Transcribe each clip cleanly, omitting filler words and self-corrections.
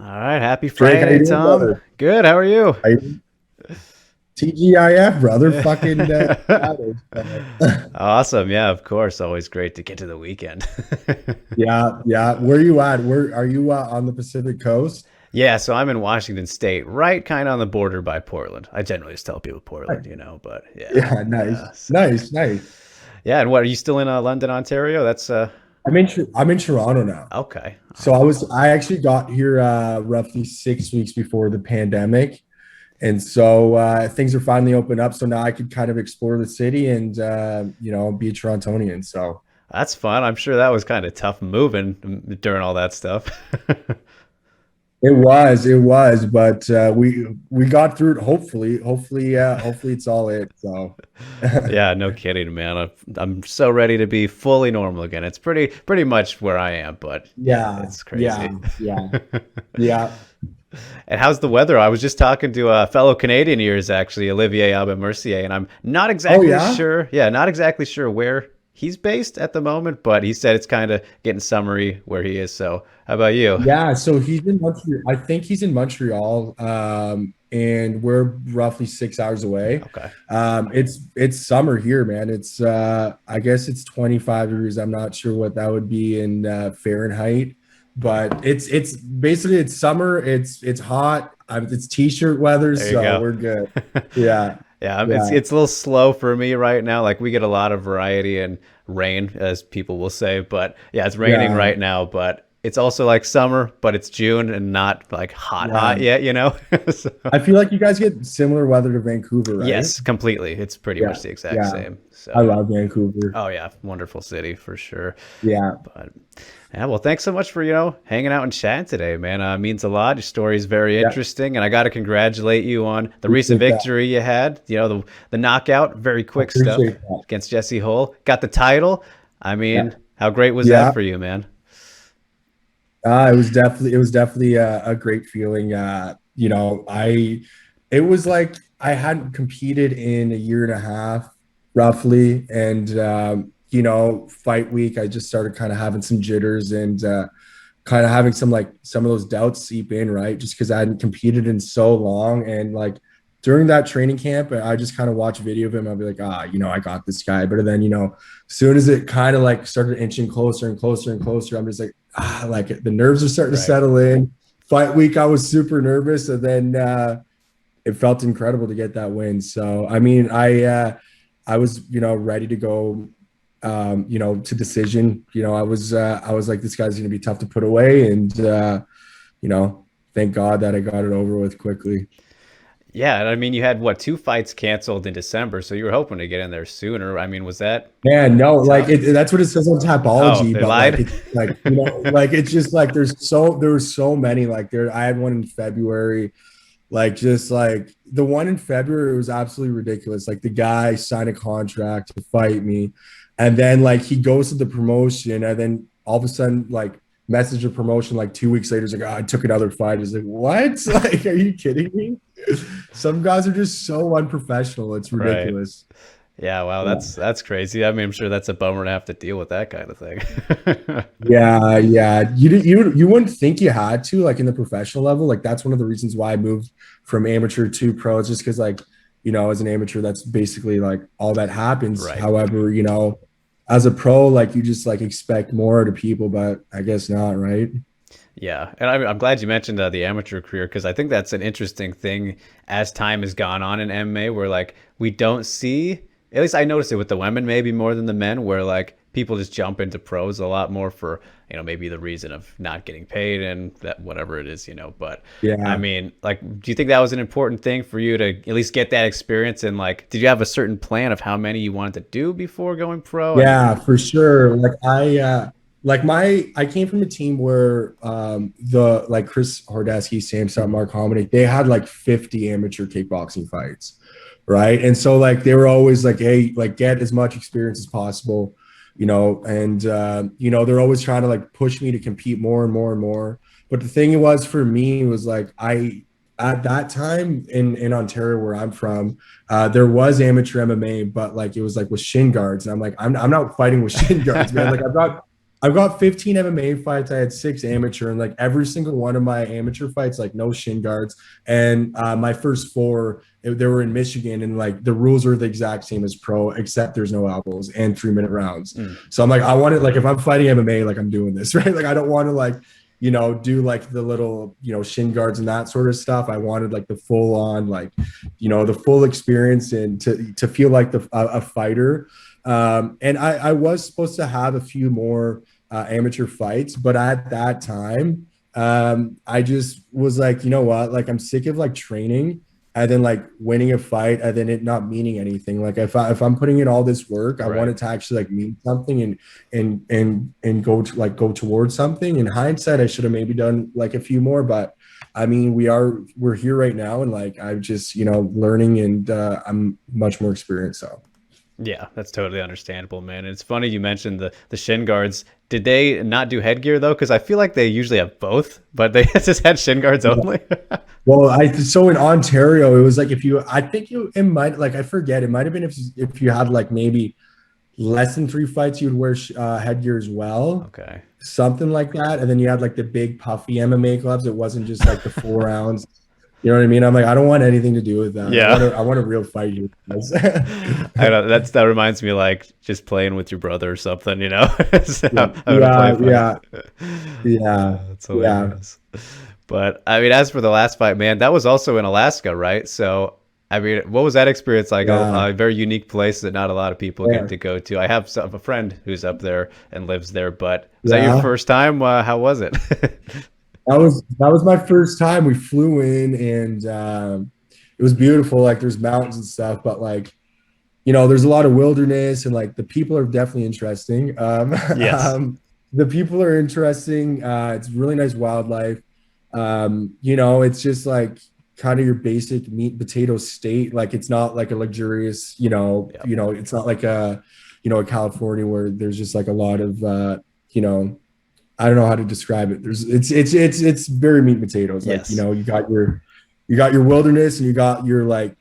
right, happy Drake, how Friday, you doing, Tom. brother? Good, how are you? TGIF, brother. Fucking Friday. So. Awesome, yeah, of course. Always great to get to the weekend. Yeah, yeah. Where you at? Where are you on the Pacific Coast? Yeah, so I'm in Washington State, right kind of on the border by Portland. I generally just tell people Right. Portland, but yeah, Yeah, nice, yeah. So nice, nice. yeah, and what are you still in London, Ontario? That's I'm in Toronto now. okay. So I actually got here roughly 6 weeks before the pandemic. And so things are finally opened up. So now I could kind of explore the city and be a Torontonian. So That's fun. I'm sure that was kind of tough moving during all that stuff. it was, but we got through it. Hopefully it's all it. So Yeah, no kidding, man. I'm so ready to be fully normal again. It's pretty much where I am, but yeah, yeah, it's yeah, crazy. yeah, yeah. And how's the weather? I was just talking to a fellow Canadian of yours, actually, Olivier Aubin-Mercier, and I'm not Oh exactly yeah. sure. Yeah, not exactly sure where he's based at the moment, but he said it's kind of getting summery where he is. So, how about you? Yeah, so he's in Montreal. I think he's in Montreal, and we're roughly 6 hours away. Okay. It's summer here, man. I guess it's 25 degrees. I'm not sure what that would be in Fahrenheit, but it's basically it's summer. It's hot. It's t-shirt weather, There you so go. we're good. Yeah, Yeah, it's yeah, it's a little slow for me right now. Like we get a lot of variety and rain, as people will say, but yeah, it's raining yeah, right now, but it's also like summer, but it's June and not like hot yeah. yet. So, I feel like you guys get similar weather to Vancouver, right? yes, completely. It's pretty Yeah, much the exact yeah. same. I So, love Vancouver. oh yeah, wonderful city for sure. Yeah. But yeah, well, thanks so much for hanging out and chatting today, man. Means a lot. Your story is very Yeah, interesting, and I got to congratulate you on the recent appreciate that. victory you had. The knockout, very I quick stuff appreciate that. against Jesse Hull. Got the title. I Yeah, mean, how great was that yeah. for you, man? It was definitely a great feeling. It was like I hadn't competed in a year and a half, roughly, and fight week, I just started kind of having some jitters and kind of having some of those doubts seep in, right? Just because I hadn't competed in so long, and like during that training camp, I just kind of watch a video of him. I'll be like, I got this guy. But then, as soon as it kind of like started inching closer and closer and closer, I'm just like, like the nerves are starting to Right. settle in. Fight week, I was super nervous, and then it felt incredible to get that win. So, I mean, I was, ready to go, to decision. I was like, this guy's going to be tough to put away, and you know, thank God that I got it over with quickly. Yeah, and I mean, you had what, two fights canceled in December, so you were hoping to get in there sooner. I mean, was that Man, no, like tough? that's what it says on Oh, Tapology, they but like lied. it's like like it's just like there were so many. Like there, I had one in February, like just like the one in February was absolutely ridiculous. Like the guy signed a contract to fight me, and then like he goes to the promotion, and then all of a sudden like message a promotion like 2 weeks later, he's like, I took another fight. He's like, what? Like, are you kidding me? Some guys are just so unprofessional. It's Right. ridiculous. Yeah, wow, Yeah. that's crazy. I mean, I'm sure that's a bummer to have to deal with that kind of thing. Yeah, yeah. You wouldn't think you had to like in the professional level. Like that's one of the reasons why I moved from amateur to pro. It's just because like, as an amateur, that's basically like all that happens. Right. However, as a pro, like you just like expect more to people, but I guess not, right? Yeah, and I'm glad you mentioned the amateur career because I think that's an interesting thing as time has gone on in MMA, where like we don't see, at least I noticed it with the women maybe more than the men, where like people just jump into pros a lot more for maybe the reason of not getting paid and that whatever it is. But I Yeah. mean, like, do you think that was an important thing for you to at least get that experience? And like, did you have a certain plan of how many you wanted to do before going pro? I mean, Yeah, for sure. I came from a team where the like Chris Hordesky, Sam Sutton, Mark Hominick, they had like 50 amateur kickboxing fights, right? And so like they were always like, hey, like get as much experience as possible, and they're always trying to like push me to compete more and more and more. But the thing was for me was like I at that time in Ontario where I'm from, there was amateur MMA, but like it was like with shin guards, and I'm like I'm not fighting with shin guards, man. Like I've got 15 MMA fights. I had 6 amateur, and like every single one of my amateur fights, like no shin guards. And my first 4, they were in Michigan, and like the rules are the exact same as pro, except there's no elbows and 3-minute rounds. Mm, So I'm like, I want it like if I'm fighting MMA, like I'm doing this, right? Like I don't want to like, do like the little, shin guards and that sort of stuff. I wanted like the full on, like, the full experience and to feel like a fighter. And I was supposed to have a few more amateur fights, but at that time, I just was like, you know what? Like, I'm sick of like training and then like winning a fight and then it not meaning anything. Like, if I'm putting in all this work, I want right. it to actually like mean something and go towards something. In hindsight, I should have maybe done like a few more, but I mean, we're here right now, and like I'm just learning, and I'm much more experienced. So. Yeah, that's totally understandable, man. And it's funny you mentioned the shin guards. Did they not do headgear though? Because I feel like they usually have both, but they just had shin guards only. Well, so in Ontario, it was like if you, I think it might like I forget, it might have been if you had like maybe less than 3 fights, you'd wear headgear as well, Okay. something like that, and then you had like the big puffy MMA gloves. It wasn't just like the 4 ounce. You know what I mean? I'm like, I don't want anything to do with that. Yeah. I want a real fight here, guys. I know that reminds me like just playing with your brother or something, you know? Yeah, Having a play fight. yeah, yeah, That's yeah, hilarious. But I mean, as for the last fight, man, that was also in Alaska, right? So, I mean, what was that experience like? yeah, A very unique place that not a lot of people yeah, get to go to. I have a friend who's up there and lives there, but was that your yeah. first time? How was it? That was my first time. We flew in, and it was beautiful. Like there's mountains and stuff, but like there's a lot of wilderness, and like the people are definitely interesting. Yes. The people are interesting. It's really nice wildlife. It's just like kind of your basic meat and potato state. Like it's not like a luxurious, Yep. it's not like a California where there's just like a lot of you know, I don't know how to describe it. It's very meat and potatoes. Like, Yes. you got your wilderness, and you got your like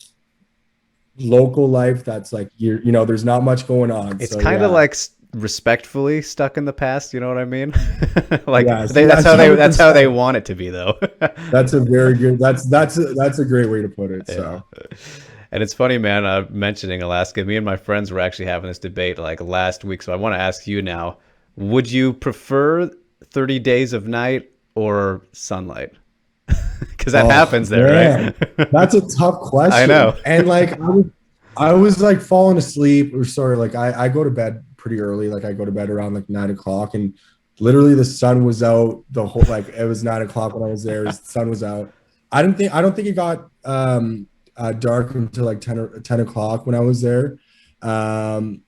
local life that's like there's not much going on. It's So kind of yeah. like respectfully stuck in the past. You know what I mean? Like Yes, that's yes, how they 100%. want it to be, though. That's a very good that's a great way to put it. Yeah. So And it's funny, man, mentioning Alaska. Me and my friends were actually having this debate like last week. So I want to ask you now, would you prefer 30 days of night or sunlight? Because that oh happens there, man, right? that's a tough I question. know. And like I was like falling asleep, or sorry, like I go to bed pretty early. Like I go to bed around like 9 o'clock, and literally the sun was out the whole like it was 9 o'clock when I was there. The sun was out. I don't think it got dark until like 10 o'clock when I was there. Um,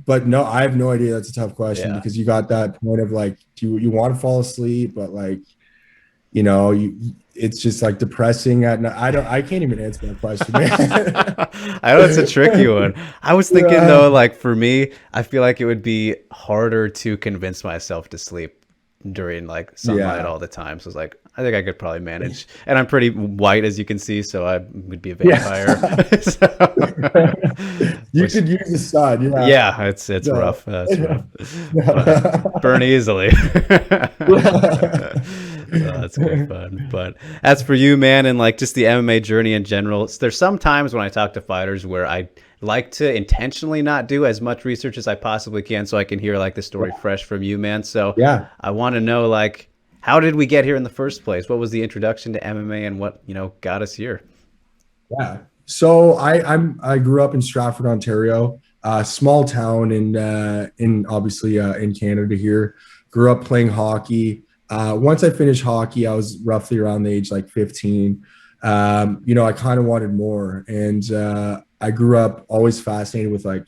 but no, I have no idea. That's a tough question Yeah. because you got that point of like, do you want to fall asleep, but like you know, you it's just like depressing at night. I can't even answer that question, man. I know it's a tricky one. I was thinking Yeah, though, like for me, I feel like it would be harder to convince myself to sleep during like sunlight yeah, all the time. So it's like I think I could probably manage. And I'm pretty white as you can see, so I would be a vampire. yeah. So, You which could use the sun, yeah. yeah, it's No. rough. It's rough. But burn easily. Oh, that's good fun. But as for you, man, and like just the MMA journey in general, there's some times when I talk to fighters where I like to intentionally not do as much research as I possibly can so I can hear like the story fresh from you, man. So Yeah, I want to know like how did we get here in the first place? What was the introduction to MMA and what, got us here? yeah. So I grew up in Stratford, Ontario, small town in obviously in Canada here. Grew up playing hockey. Once I finished hockey, I was roughly around the age like 15. I kind of wanted more, and I grew up always fascinated with like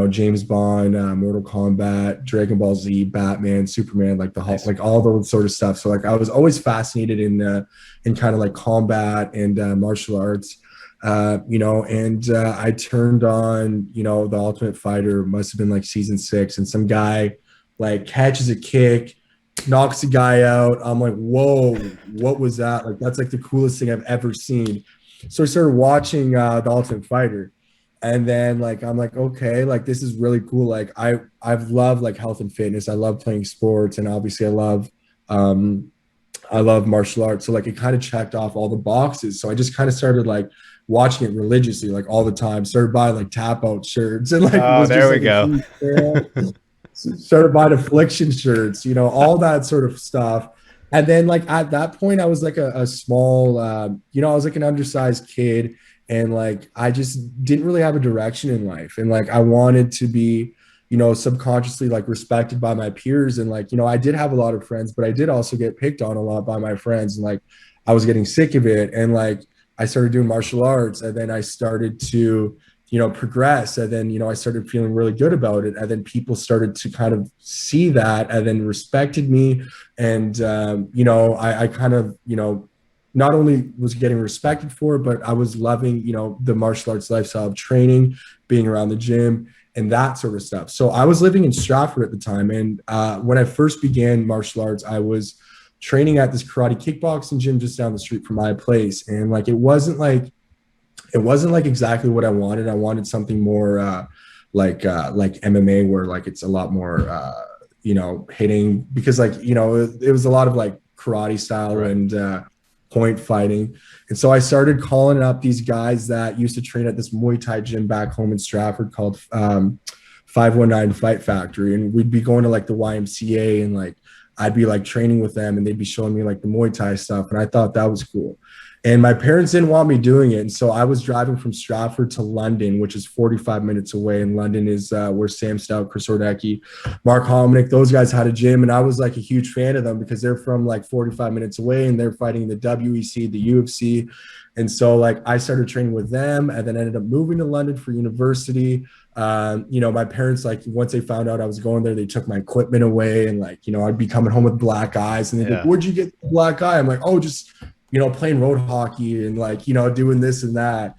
James Bond, Mortal Kombat, Dragon Ball Z, Batman, Superman, like the Hulk, Nice. like all those sort of stuff. So like I was always fascinated in kind of like combat and martial arts. And I turned on the Ultimate Fighter, must have been like season 6, and some guy like catches a kick, knocks a guy out. I'm like, whoa, what was that? Like that's like the coolest thing I've ever seen. So I started watching the Ultimate Fighter. And then like I'm like, okay, like this is really cool. Like I've loved like health and fitness. I love playing sports, and obviously um I love martial arts. So like it kind of checked off all the boxes. So I just kind of started like watching it religiously, like all the time. Started buying like tap out shirts and like Oh, was there just we like a go. huge fan. Started buying affliction shirts, you know, all that sort of stuff. And then like at that point, I was like a small, you know, I was like an undersized kid, and like I just didn't really have a direction in life, and like I wanted to be, you know, subconsciously like respected by my peers, and like, you know, I did have a lot of friends, but I did also get picked on a lot by my friends, and like I was getting sick of it, and like I started doing martial arts, and then I started to, you know, progress, and then, you know, I started feeling really good about it, and then people started to kind of see that and then respected me. And you know, I kind of, you know, not only was getting respected for it, but I was loving, you know, the martial arts lifestyle of training, being around the gym and that sort of stuff. So I was living in Stratford at the time, and when I first began martial arts, I was training at this karate kickboxing gym just down the street from my place, and like it wasn't like exactly what I wanted. I wanted something more like MMA, where like it's a lot more you know, hitting, because like, you know, it was a lot of like karate style Right. and point fighting. And so I started calling up these guys that used to train at this Muay Thai gym back home in Stratford called 519 Fight Factory, and we'd be going to like the YMCA, and like I'd be like training with them, and they'd be showing me like the Muay Thai stuff, and I thought that was cool. And my parents didn't want me doing it. And so I was driving from Stratford to London, which is 45 minutes away. And London is where Sam Stout, Chris Ordecki, Mark Hominick, those guys had a gym. And I was like a huge fan of them because they're from like 45 minutes away, and they're fighting the WEC, the UFC. And so like I started training with them, and then ended up moving to London for university. You know, my parents, like once they found out I was going there, they took my equipment away, and like, you know, I'd be coming home with black eyes, and they'd be like, Yeah. where'd you get the black eye? I'm like, oh, just, you know, playing road hockey and like, you know, doing this and that.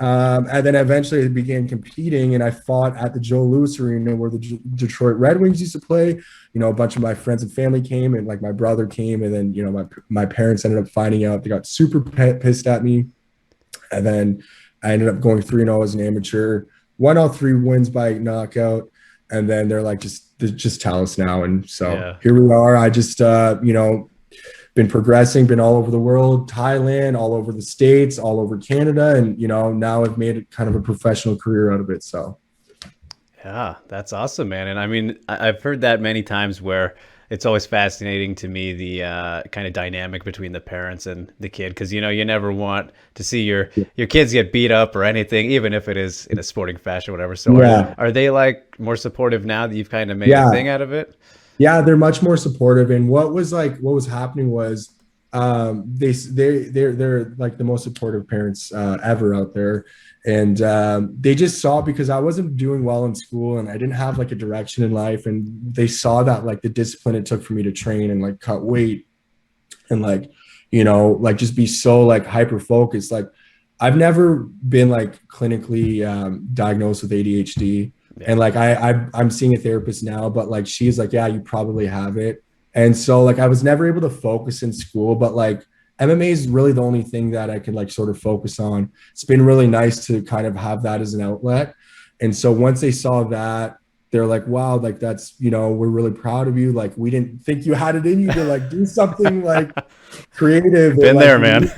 And then eventually I began competing, and I fought at the Joe Louis Arena where the Detroit Red Wings used to play. You know, a bunch of my friends and family came, and like my brother came, and then, you know, my parents ended up finding out. They got super pissed at me. And then I ended up going 3-0 as an amateur, won all 3 wins by knockout. And then they're like, just tell us now. And so Yeah. here we are. I just, you know, been progressing, been all over the world, Thailand, all over the States, all over Canada. And, you know, now I've made it kind of a professional career out of it. So, Yeah, that's awesome, man. And I mean, I've heard that many times where it's always fascinating to me the kind of dynamic between the parents and the kid, because you know you never want to see your kids get beat up or anything, even if it is in a sporting fashion, or whatever. So yeah, are they like more supportive now that you've kind of made a yeah. thing out of it? Yeah, they're much more supportive. And what was happening was they're like the most supportive parents ever out there. And they just saw, because I wasn't doing well in school and I didn't have like a direction in life, and they saw that like the discipline it took for me to train and like cut weight and like, you know, like just be so like hyper focused. Like I've never been like clinically diagnosed with ADHD, Yeah. and like I'm seeing a therapist now, but like she's like, yeah, you probably have it. And so like I was never able to focus in school, but like MMA is really the only thing that I can like sort of focus on. It's been really nice to kind of have that as an outlet. And so once they saw that, they're like, wow, like that's, you know, we're really proud of you. Like we didn't think you had it in you to like do something like creative, and Been like there, man.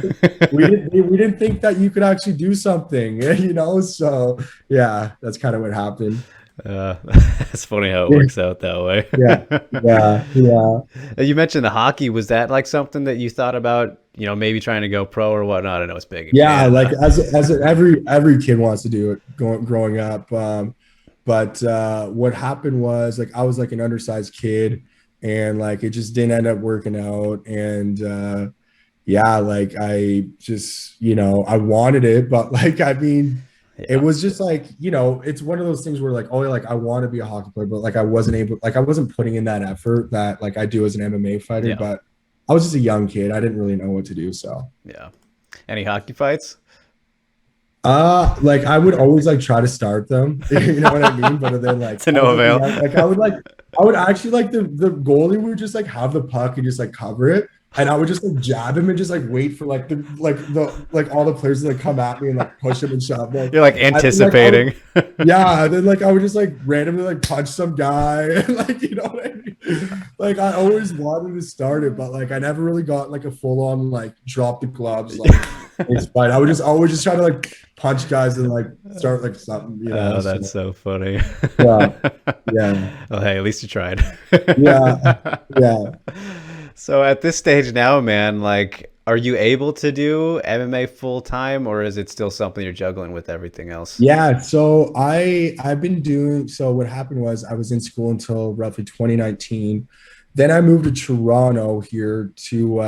we didn't think that you could actually do something, you know. So yeah, that's kind of what happened. It's funny how it works out that Yeah, way. yeah, yeah, You mentioned the hockey. Was that like something that you thought about, you know, maybe trying to go pro or whatnot? I know it's big in yeah. Like Canada. every kid wants to do it growing up. But what happened was like I was like an undersized kid, and like it just didn't end up working out. And yeah, like I just, you know, I wanted it, but like I mean, it Yeah. was just like, you know, it's one of those things where like, oh, like I want to be a hockey player, but like I wasn't able, like I wasn't putting in that effort that like I do as an MMA fighter. Yeah. But I was just a young kid. I didn't really know what to do. So Yeah. Any hockey fights? like I would always like try to start them, you know what I mean? But then like To I no was like, avail. like I would actually like the goalie would just like have the puck and just like cover it. and I would just like jab him and just like wait for like all the players to like come at me and like push him and shove. You're like I would, anticipating. yeah. And then like I would just like randomly like punch some guy and like you know what I mean. Like I always wanted to start it, but like I never really got like a full on like drop the gloves like it's fine. I would just always just try to like punch guys and like start like something, you know. Oh, So that's so funny. yeah, yeah, Well, hey, at least you tried. yeah, yeah. So at this stage now, man, like, are you able to do MMA full time, or is it still something you're juggling with everything else? Yeah, so I've been doing so what happened was I was in school until roughly 2019. Then I moved to Toronto here to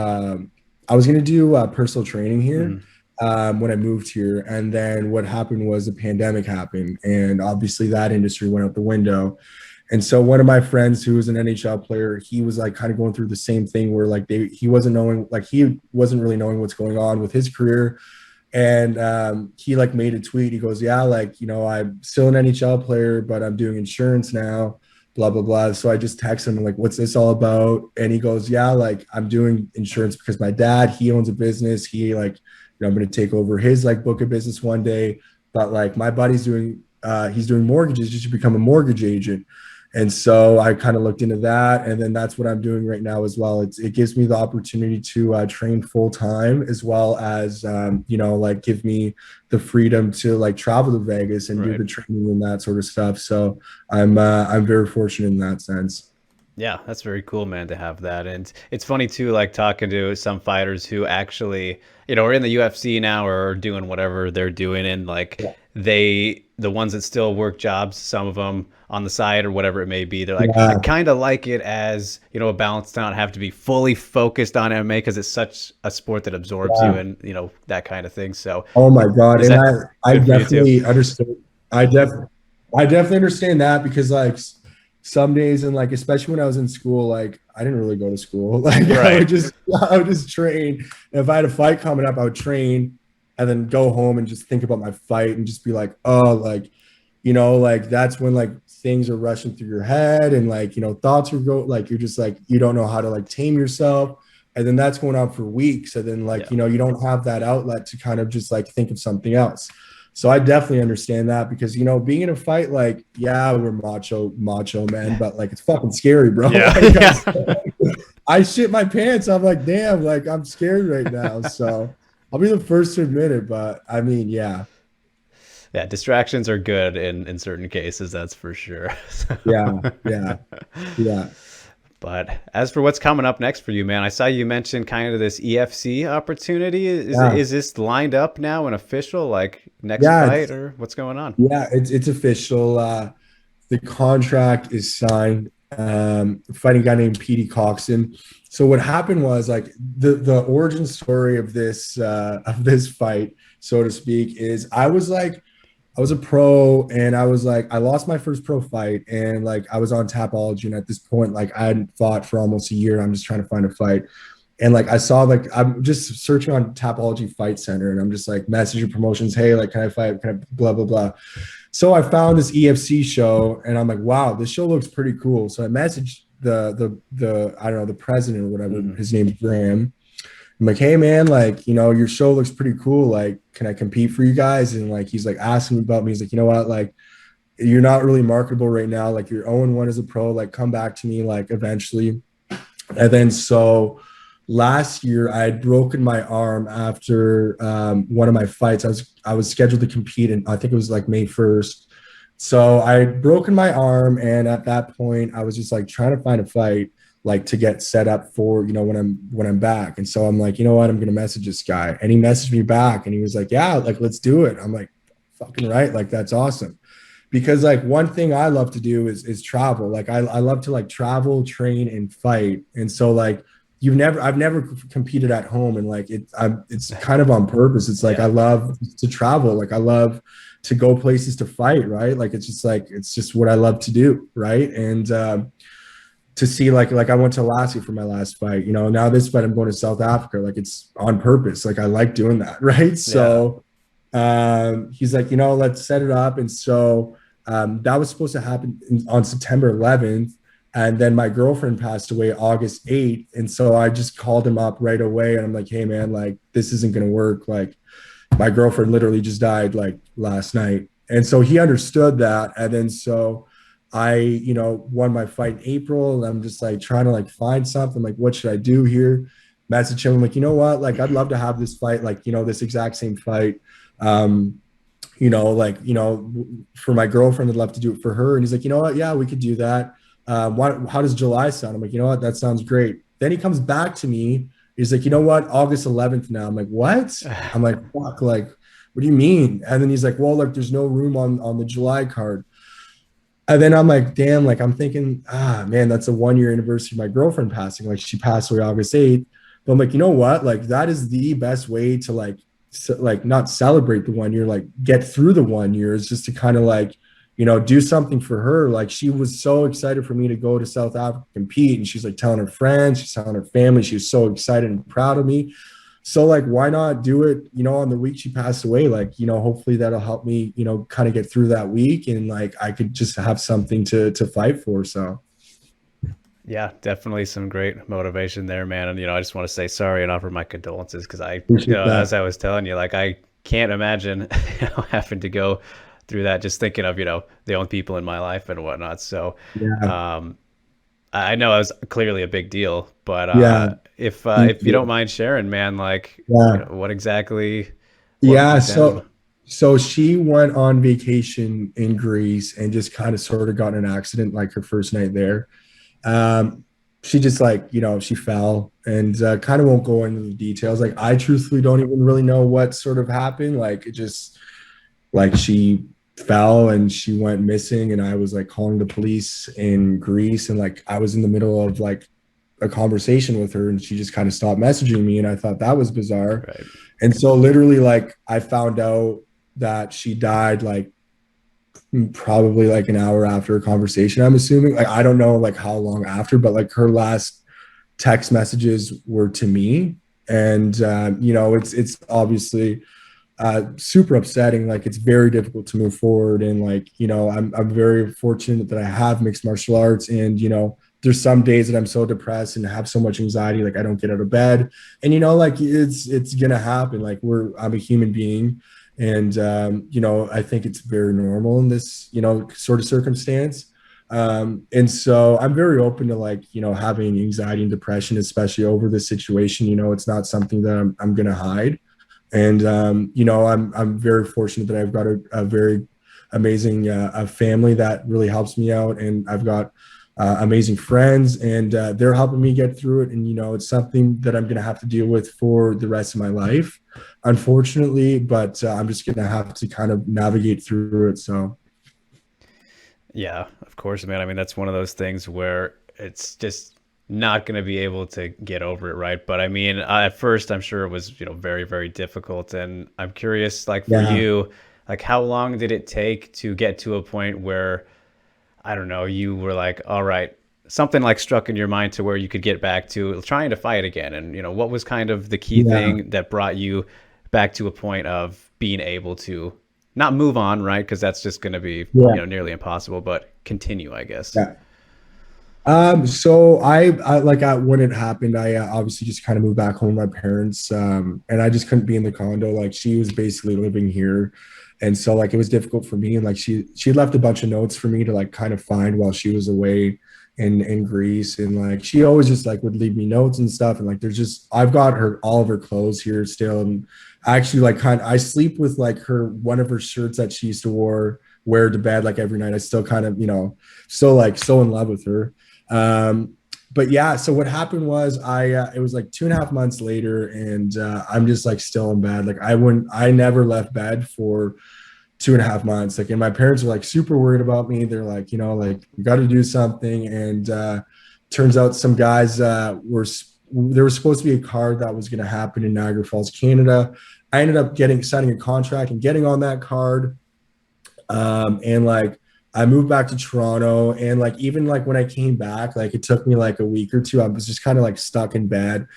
I was gonna do personal training here Mhm. when I moved here. And then what happened was the pandemic happened, and obviously that industry went out the window. And so one of my friends who was an NHL player, he was like kind of going through the same thing where like he wasn't knowing like he wasn't really knowing what's going on with his career, and he like made a tweet. He goes, yeah, like, you know, I'm still an NHL player, but I'm doing insurance now, blah, blah, blah. So I just text him like, what's this all about? And he goes, yeah, like I'm doing insurance because my dad, he owns a business. He like, you know, I'm going to take over his like book of business one day. But like my buddy's doing, he's doing mortgages just to become a mortgage agent. And so I kind of looked into that, and then that's what I'm doing right now as well. It gives me the opportunity to train full time, as well as you know, like give me the freedom to like travel to Vegas and do Right. the training and that sort of stuff. So I'm very fortunate in that sense. Yeah, that's very cool, man, to have that. And it's funny too, like talking to some fighters who actually, are in the UFC now or are doing whatever they're doing, and like the ones that still work jobs, some of them on the side or whatever it may be, they're like, I Yeah, kind of like it as, a balance to not have to be fully focused on MMA because it's such a sport that absorbs you yeah. and, that kind of thing. So Oh my God. is And that I good for you too? definitely understood. I definitely I definitely understand that because like some days and like especially when I was in school, like I didn't really go to school. Like Right. I would just train. And if I had a fight coming up, I would train and then go home and just think about my fight and just be like, oh, like, you know, like that's when like things are rushing through your head and like, you know, thoughts are go like you're just like you don't know how to like tame yourself. And then that's going on for weeks. And then like, Yeah. you know, you don't have that outlet to kind of just like think of something else. So I definitely understand that because you know, being in a fight, like, yeah, we're macho men, but like it's fucking scary, bro. Yeah. Like Yeah. I shit my pants. I'm like, damn, like I'm scared right now. So I'll be the first to admit it, but I mean, yeah, Yeah, distractions are good in certain cases, that's for sure. yeah, yeah, yeah, But as for what's coming up next for you, man, I saw you mention kind of this EFC opportunity. Is yeah, is this lined up now and official, like next yeah. fight, or what's going on? It's official. The contract is signed. Fighting a guy named Pietie Coxen. So what happened was like the origin story of this fight, so to speak, is I was a pro and I was like I lost my first pro fight and like I was on Tapology, and at this point like I hadn't fought for almost a year. I'm just trying to find a fight. And like I saw like I'm just searching on Tapology Fight Center and I'm just like messaging promotions, hey, like can I fight? Can I blah blah blah. So I found this EFC show and I'm like, wow, this show looks pretty cool. So I messaged the I don't know, the president or whatever, Hmm. his name's Graham. I'm like, hey man, like, you know, your show looks pretty cool. Like, can I compete for you guys? And like he's like asking me about me. He's like, you know what, like you're not really marketable right now. Like you're 0-1 as a pro. Like come back to me like eventually. And then so last year I had broken my arm after one of my fights. I was scheduled to compete and I think it was like May 1st. So I had broken my arm, and at that point I was just like trying to find a fight like to get set up for, you know, when I'm back. And so I'm like, you know what, I'm gonna message this guy. And he messaged me back and he was like, yeah, like let's do it. I'm like, fucking right, like that's awesome. Because like one thing I love to do is travel. Like I love to like travel, train, and fight. And so like I've never competed at home, and like it's kind of on purpose. It's like I Yeah. love to travel. Like I love to go places to fight, right? Like it's just what I love to do, right? And to see like I went to Alaska for my last fight, you know, now this fight I'm going to South Africa. Like it's on purpose. Like I like doing that, right? Yeah. So he's like, you know, let's set it up. And so that was supposed to happen on September 11th. And then my girlfriend passed away August 8th. And so I just called him up right away. And I'm like, hey, man, like, this isn't going to work. Like, my girlfriend literally just died like last night. And so he understood that. And then so I, won my fight in April. And I'm just like trying to like find something. Like, what should I do here? Message him. I'm like, you know what? Like, I'd love to have this fight, like, this exact same fight. Um, for my girlfriend, I'd love to do it for her. And he's like, you know what? Yeah, we could do that. How does July sound? I'm like, you know what? That sounds great. Then he comes back to me. He's like, you know what? August 11th now. I'm like, what? I'm like, fuck, like, what do you mean? And then he's like, well, look, there's no room on the July card. And then I'm like, damn, like I'm thinking, man, that's a 1 year anniversary of my girlfriend passing. Like she passed away August 8th. But I'm like, you know what? Like that is the best way to like not celebrate the 1 year, like get through the 1 year is just to kind of like, do something for her. Like she was so excited for me to go to South Africa compete. And she's like telling her friends, she's telling her family, she was so excited and proud of me. So like, why not do it, on the week she passed away? Like, hopefully that'll help me, kind of get through that week. And like, I could just have something to fight for. So. Yeah, definitely some great motivation there, man. And I just want to say sorry and offer my condolences because Appreciate as that. I was telling you, like I can't imagine having to go through that. Just thinking of the only people in my life and whatnot. So, Yeah. um, I know it was clearly a big deal, but Yeah. if you don't mind sharing, man, like Yeah. what exactly what Yeah. went down? So she went on vacation in Greece and just kind of sort of got in an accident like her first night there. Um, she just like, she fell and kind of won't go into the details. Like I truthfully don't even really know what sort of happened. Like it just like she fell and she went missing and I was like calling the police in Greece and like I was in the middle of like a conversation with her and she just kind of stopped messaging me and I thought that was bizarre. Right. And so literally like I found out that she died like probably like an hour after a conversation, I'm assuming. Like I don't know like how long after, but like her last text messages were to me. And it's obviously super upsetting. Like it's very difficult to move forward. And like, I'm very fortunate that I have mixed martial arts and, there's some days that I'm so depressed and have so much anxiety, like I don't get out of bed. And like it's gonna happen. Like I'm a human being, and I think it's very normal in this sort of circumstance. And so I'm very open to like having anxiety and depression, especially over this situation. It's not something that I'm gonna hide. And I'm very fortunate that I've got a very amazing a family that really helps me out, and I've got amazing friends, and they're helping me get through it. And it's something that I'm going to have to deal with for the rest of my life, unfortunately. But I'm just going to have to kind of navigate through it. So Yeah, of course, man. I mean, that's one of those things where it's just not going to be able to get over it, right? But I mean, at first, I'm sure it was, very, very difficult. And I'm curious, like for yeah, you, like how long did it take to get to a point where, I don't know, you were like, all right, something like struck in your mind to where you could get back to trying to fight again? And, what was kind of the key yeah, thing that brought you back to a point of being able to not move on, right? Because that's just going to be, yeah, nearly impossible, but continue, I guess. yeah. So when it happened, I obviously just kind of moved back home with my parents, and I just couldn't be in the condo. Like she was basically living here, and so like it was difficult for me. And like she had left a bunch of notes for me to like kind of find while she was away in Greece, and like she always just like would leave me notes and stuff. And like there's just I've got her all of her clothes here still, and I actually like I sleep with like one of her shirts that she used to wear to bed like every night. I still kind of still like so in love with her. um, but yeah, so what happened was it was like 2.5 months later, and I'm just like still in bed. Like I never left bed for 2.5 months. Like, and my parents were like super worried about me. They're like, like we got to do something. And turns out some guys there was supposed to be a card that was going to happen in Niagara Falls, Canada. I ended up signing a contract and getting on that card. And like I moved back to Toronto, and like even like when I came back, like it took me like a week or two. I was just kind of like stuck in bed,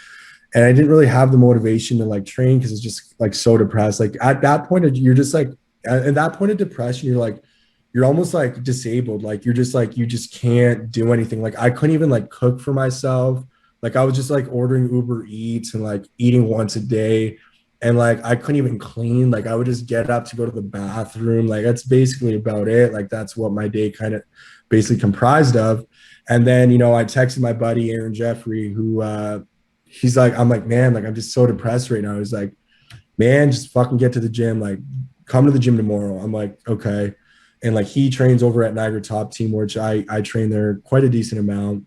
and I didn't really have the motivation to like train because it's just like so depressed. Like at that point, you're just like at that point of depression, you're like you're almost like disabled. Like you're just like, you just can't do anything. Like I couldn't even like cook for myself. Like I was just like ordering Uber Eats and like eating once a day. And like I couldn't even clean. Like I would just get up to go to the bathroom. Like that's basically about it. Like that's what my day kind of basically comprised of. And then, I texted my buddy Aaron Jeffrey, who he's like, I'm like, man, like I'm just so depressed right now. He's like, man, just fucking get to the gym. Like, come to the gym tomorrow. I'm like, okay. And like he trains over at Niagara Top Team, which I train there quite a decent amount.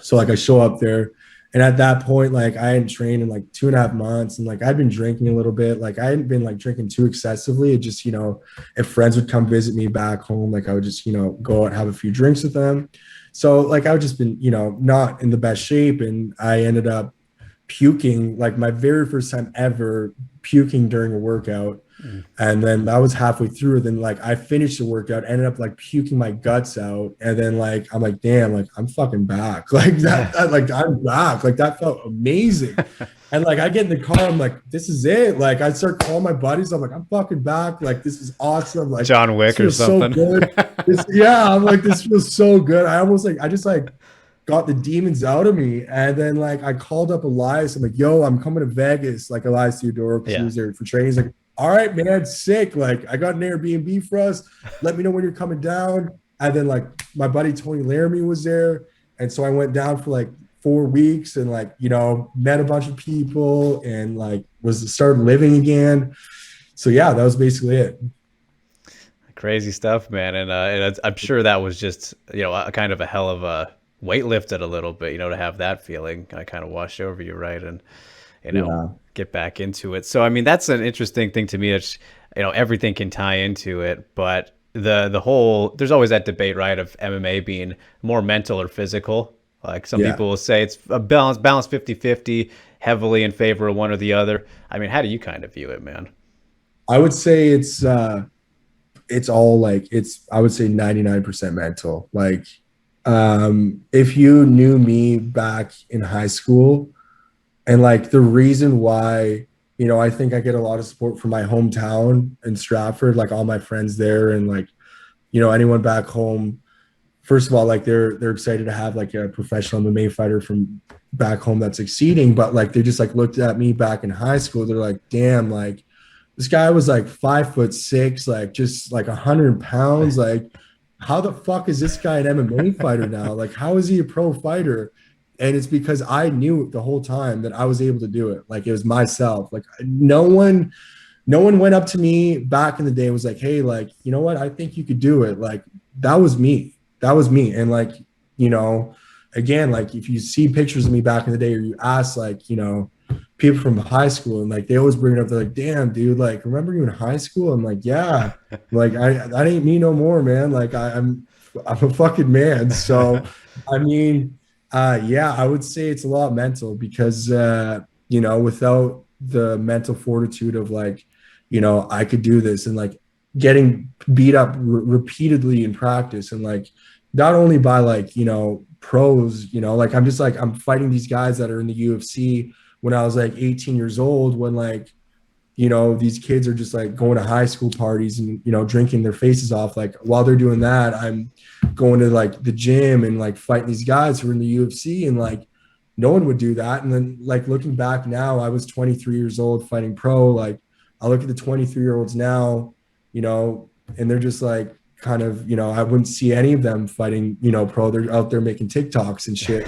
So like I show up there, and at that point, like I hadn't trained in like 2.5 months, and like I'd been drinking a little bit. Like I hadn't been like drinking too excessively. It just, if friends would come visit me back home, like I would just, go out and have a few drinks with them. So like I would just been, not in the best shape, and I ended up puking, like my very first time ever puking during a workout. And then that was halfway through. Then like I finished the workout, ended up like puking my guts out. And then like I'm like, damn, like I'm fucking back. Like that like I'm back. Like that felt amazing. And like I get in the car, I'm like, this is it. Like I start calling my buddies. I'm like, I'm fucking back. Like this is awesome. Like John Wick or something. So good. Yeah, I'm like, this feels so good. I just like got the demons out of me. And then like I called up Elias. I'm like, yo, I'm coming to Vegas. Like Elias Theodore, because he was there for training. He's like, all right, man, sick. Like I got an Airbnb for us. Let me know when you're coming down. And then like my buddy Tony Laramie was there. And so I went down for like 4 weeks and like, met a bunch of people and like started living again. So yeah, that was basically it. Crazy stuff, man. And I'm sure that was just, a kind of a hell of a weight lifted a little bit, to have that feeling kind of wash over you, right? And get back into it. So I mean, that's an interesting thing to me. It's, everything can tie into it, but the whole, there's always that debate, right, of MMA being more mental or physical. Like some people will say it's a balance 50-50, heavily in favor of one or the other. I mean, how do you kind of view it, man? I would say it's all like, I would say 99% mental. Like if you knew me back in high school, and like the reason why, I think I get a lot of support from my hometown in Stratford, like all my friends there, and like, anyone back home. First of all, like they're excited to have like a professional MMA fighter from back home that's succeeding, but like they just like looked at me back in high school. They're like, damn, like this guy was like 5'6", like just like 100 pounds. Like, how the fuck is this guy an MMA fighter now? Like, how is he a pro fighter? And it's because I knew the whole time that I was able to do it. Like it was myself. Like no one went up to me back in the day and was like, hey, like, you know what? I think you could do it. Like that was me. And like, again, like if you see pictures of me back in the day, or you ask like, people from high school, and like, they always bring it up. They're like, damn, dude, like, remember you in high school? I'm like, yeah, like that ain't me no more, man. Like I'm a fucking man. So, I mean, yeah, I would say it's a lot mental because, without the mental fortitude of like, I could do this, and like getting beat up repeatedly in practice, and like, not only by like, pros, like I'm fighting these guys that are in the UFC when I was like 18 years old, when like, these kids are just like going to high school parties and, drinking their faces off. Like while they're doing that, I'm going to like the gym and like fighting these guys who are in the UFC, and like no one would do that. And then like looking back now, I was 23 years old fighting pro. Like I look at the 23-year-olds now, and they're just like kind of, I wouldn't see any of them fighting, pro. They're out there making TikToks and shit,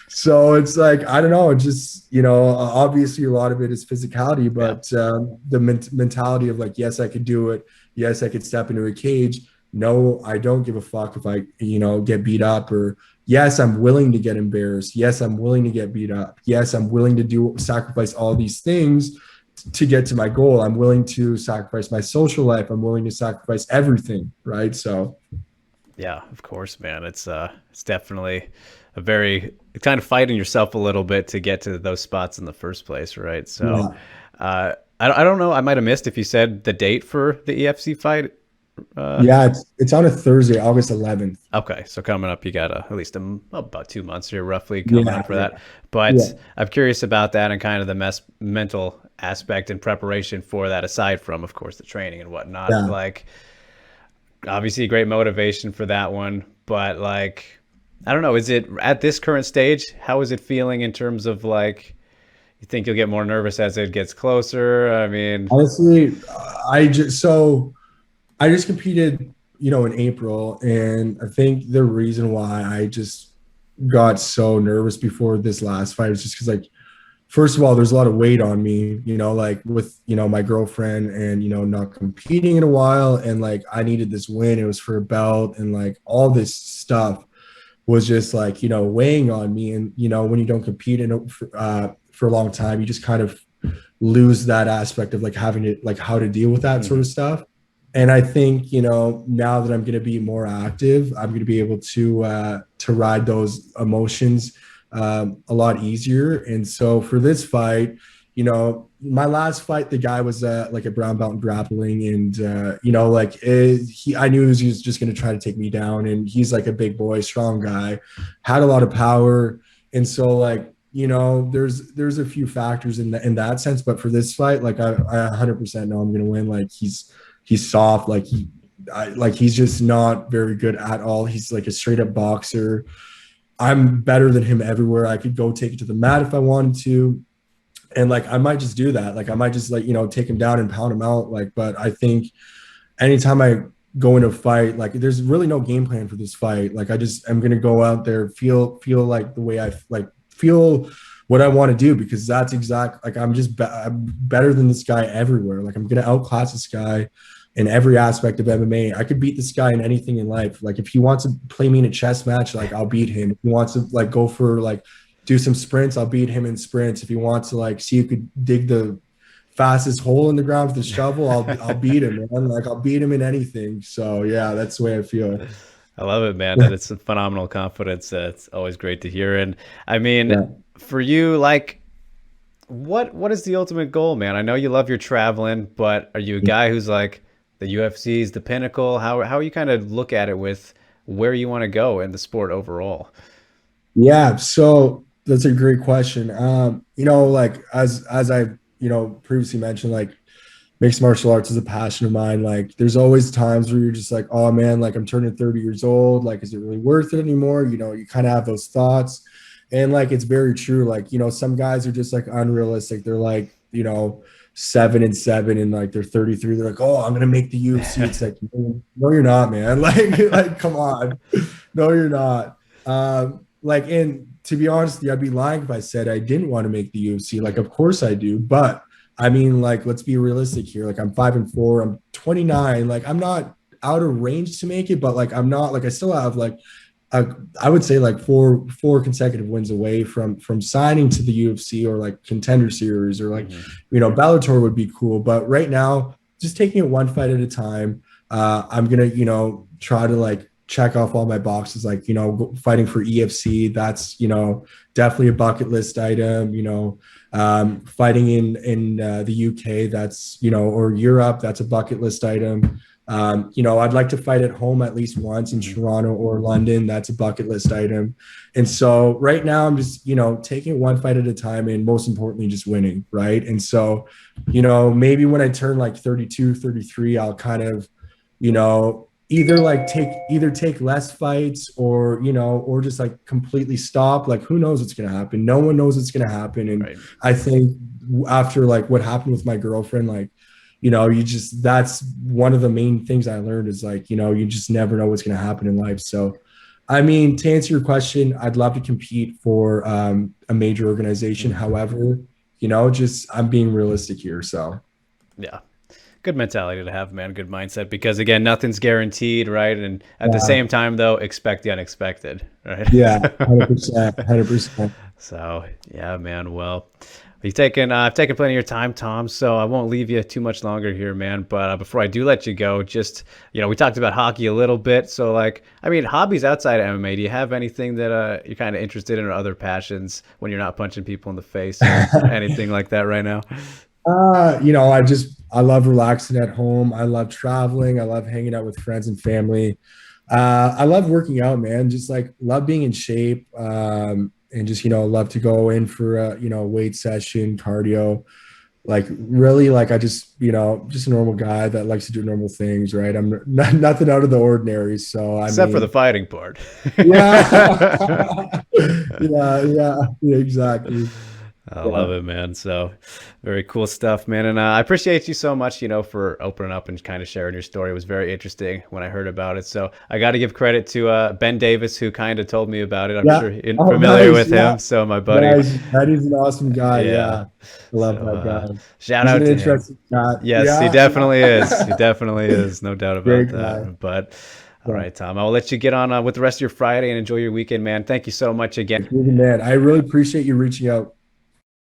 So it's like, I don't know, just, obviously a lot of it is physicality, but the mentality of like, yes, I could do it. Yes, I could step into a cage. No, I don't give a fuck if I, get beat up, or yes, I'm willing to get embarrassed. Yes, I'm willing to get beat up. Yes, I'm willing to sacrifice all these things to get to my goal. I'm willing to sacrifice my social life. I'm willing to sacrifice everything. Right. So. Yeah, of course, man. It's definitely a very kind of fighting yourself a little bit to get to those spots in the first place. Right. So, I don't know. I might've missed if you said the date for the EFC fight. Yeah, it's on a Thursday, August 11th. Okay, so coming up, you got at least about 2 months here, roughly coming up for that. But I'm curious about that and kind of the mental aspect and preparation for that, aside from, of course, the training and whatnot. Like, obviously great motivation for that one, but like, I don't know, is it at this current stage, how is it feeling in terms of like, you think you'll get more nervous as it gets closer? I mean, Honestly, I just competed, in April, and I think the reason why I just got so nervous before this last fight was just because, like, first of all, there's a lot of weight on me, like with, my girlfriend and, not competing in a while. And like, I needed this win. It was for a belt, and like all this stuff was just like, weighing on me. And, when you don't compete for a long time, you just kind of lose that aspect of like having to, like, how to deal with that sort mhm. of stuff. And I think, now that I'm going to be more active, I'm going to be able to ride those emotions a lot easier. And so for this fight, my last fight, the guy was like a brown belt in grappling, and like I knew he was just going to try to take me down, and he's like a big boy, strong guy, had a lot of power, and so like, there's a few factors in that sense. But for this fight, like I 100% know I'm going to win. Like he's soft, like he's just not very good at all. He's like a straight up boxer. I'm better than him everywhere. I could go take it to the mat if I wanted to. And like, I might just do that. Like, I might just like, take him down and pound him out. Like, but I think anytime I go into a fight, like there's really no game plan for this fight. Like, I'm going to go out there, feel like the way I like, feel what I want to do, because that's exact. Like, I'm better than this guy everywhere. Like, I'm going to outclass this guy in every aspect of MMA. I could beat this guy in anything in life. Like if he wants to play me in a chess match, like I'll beat him. If he wants to like go for like do some sprints, I'll beat him in sprints. If he wants to like see who could dig the fastest hole in the ground with the shovel, I'll beat him, man. Like I'll beat him in anything. So yeah, that's the way I feel. I love it, man. That it's a phenomenal confidence. It's always great to hear. And I mean, Yeah. for you, like, what is the ultimate goal, man? I know you love your traveling, but are you a guy who's like the UFC is the pinnacle? How you kind of look at it with where you want to go in the sport overall? Yeah, so that's a great question. Like as I, previously mentioned, like mixed martial arts is a passion of mine. Like there's always times where you're just like, oh man, like I'm turning 30 years old. Like, is it really worth it anymore? You kind of have those thoughts. And like it's very true. Like, some guys are just like unrealistic. They're like, 7-7 and like they're 33. They're like, oh, I'm gonna make the UFC. It's like, no, you're not, man. Like, come on. No, you're not. Like, and to be honest with you, I'd be lying if I said I didn't want to make the UFC. Like, of course I do, but I mean, like, let's be realistic here. Like, I'm 5-4. I'm 29. Like, I'm not out of range to make it, but like, I'm not like I still have like I would say like four consecutive wins away from signing to the UFC or like Contender Series or like Mhm. Bellator would be cool. But right now, just taking it one fight at a time. I'm gonna try to like check off all my boxes, like fighting for EFC. That's definitely a bucket list item. Fighting in the UK, that's or Europe, that's a bucket list item. I'd like to fight at home at least once in Mhm. Toronto or London. That's a bucket list item. And so right now I'm just, taking it one fight at a time and most importantly, just winning. Right. And so, maybe when I turn like 32, 33, I'll kind of, either take less fights or just like completely stop. Like, who knows what's going to happen? No one knows what's going to happen. And Right. I think after like what happened with my girlfriend, like, that's one of the main things I learned is like, you just never know what's going to happen in life. So, I mean, to answer your question, I'd love to compete for a major organization. Mhm. However, just I'm being realistic here. So, Yeah. Good mentality to have, man. Good mindset because again, nothing's guaranteed, right? And at the yeah, same time, though, expect the unexpected, right? yeah, 100%, 100%. So yeah, man. Well, I've taken plenty of your time, Tom. So I won't leave you too much longer here, man. But before I do let you go, just we talked about hockey a little bit. So like, I mean, hobbies outside of MMA. Do you have anything that you're kind of interested in or other passions when you're not punching people in the face or anything like that right now? I love relaxing at home. I love traveling. I love hanging out with friends and family. I love working out, man. Just like love being in shape. And just, love to go in for a weight session, cardio. like really like I just, just a normal guy that likes to do normal things, right? I'm not, nothing out of the ordinary. So I Except for the mean, fighting part. yeah. Yeah, exactly. I love Yeah. it, man. So very cool stuff, man. And I appreciate you so much, for opening up and kind of sharing your story. It was very interesting when I heard about it. So I got to give credit to Ben Davis, who kind of told me about it. I'm Yeah. sure you're Oh, familiar nice. with Yeah. him. So my buddy, Nice. That is an awesome guy. yeah. Yeah. I So love that guy. shout He's an out to him. interesting cat. Yes, he Yeah. definitely is. He Yeah. definitely is. No doubt about Great guy. that. But all Yeah. right, Tom, I'll let you get on with the rest of your Friday and enjoy your weekend, man. Thank you so much again. Man, I really appreciate you reaching out.